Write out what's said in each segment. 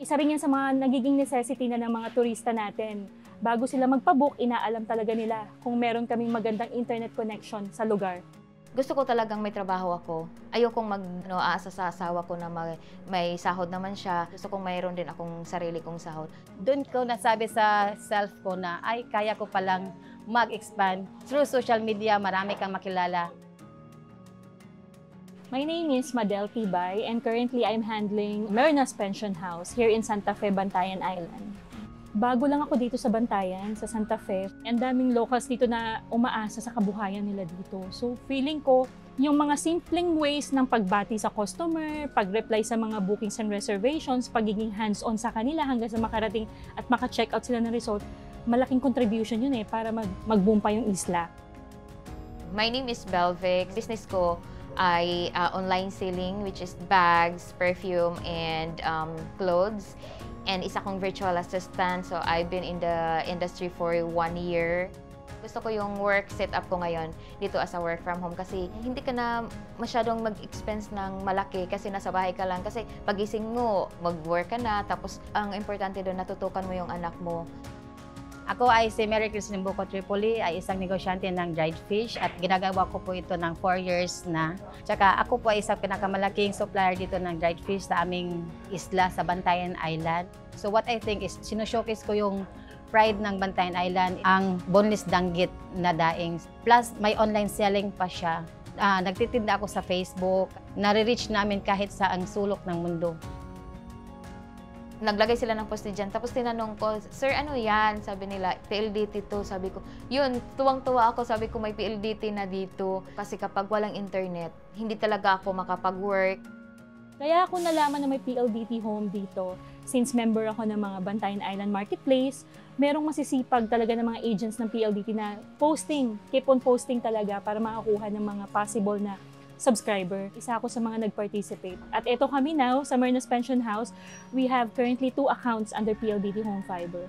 Isa rin yan sa mga nagiging necessity na ng mga turista natin. Bago sila magpabook, inaalam talaga nila kung meron kaming magandang internet connection sa lugar. Gusto ko talagang may trabaho ako. Ayokong aasa sa asawa ko na may sahod naman siya. Gusto kong mayroon din akong sarili kong sahod. Doon ko nasabi sa self ko na ay kaya ko palang mag-expand. Through social media, marami kang makilala. My name is Madel Tibay and currently I'm handling Mernas Pension House here in Santa Fe, Bantayan Island. Bago lang ako dito sa Bantayan, sa Santa Fe, and daming locals dito na umaasa sa kabuhayan nila dito. So feeling ko, yung mga simpleng ways ng pagbati sa customer, pag-reply sa mga bookings and reservations, pagiging hands-on sa kanila hanggang sa makarating at maka-check out sila ng resort, malaking contribution yun para mag-boom pa yung isla. My name is Belvic. Business ko ay online selling, which is bags, perfume, and clothes. And isa kong virtual assistant, so I've been in the industry for 1 year. Gusto ko yung work setup ko ngayon dito as a work from home kasi hindi ka na masyadong mag-expense ng malaki kasi nasa bahay ka lang. Kasi pagising mo, mag-work ka na, tapos ang importante doon, natutukan mo yung anak mo. Ako ay si Mary Cristin Buco Tripoli, ay isang negosyante ng dried fish at ginagawa ko po ito ng 4 years na. Tsaka ako po ay isang pinakamalaking supplier dito ng dried fish sa aming isla sa Bantayan Island. So what I think is, sinushowcase ko yung pride ng Bantayan Island, ang boneless danggit na daing. Plus, may online selling pa siya. Nagtitinda ako sa Facebook, nare-reach namin kahit sa ang sulok ng mundo. Naglagay sila ng poste dyan. Tapos tinanong ko, "Sir, ano yan?" Sabi nila, "PLDT to." Sabi ko, yun, tuwang-tuwa ako. Sabi ko, may PLDT na dito. Kasi kapag walang internet, hindi talaga ako makapag-work. Kaya ako nalaman na may PLDT home dito. Since member ako ng mga Bantayan Island Marketplace, merong masisipag talaga ng mga agents ng PLDT na posting, keep on posting talaga para makakuha ng mga possible na subscriber. Isa ako sa mga nag-participate. At ito kami now sa Mernas Pension House, we have currently 2 accounts under PLDT Home Fiber.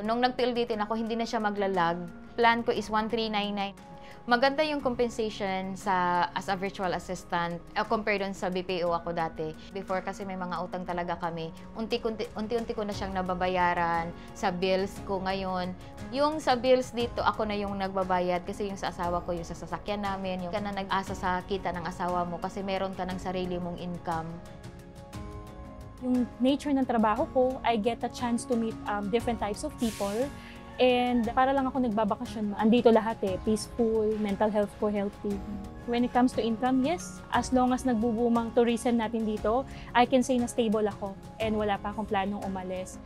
Nung nag-PLDT na ako, hindi na siya maglalag. Plan ko is 1399. Maganda yung compensation as a virtual assistant compared doon sa BPO ako dati. Before kasi may mga utang talaga kami. Unti-unti ko na siyang nababayaran sa bills ko ngayon. Yung sa bills dito, ako na yung nagbabayad kasi yung sa asawa ko, yung sa sasakyan namin, yung ka na nag-asa sa kita ng asawa mo kasi meron ka ng sarili mong income. Yung nature ng trabaho ko, I get a chance to meet different types of people. And para lang ako nagbabakasyon, andito lahat peaceful, mental health ko healthy. When it comes to income, yes, as long as nagbubumang tourism natin dito, I can say na stable ako and wala pa akong planong umalis.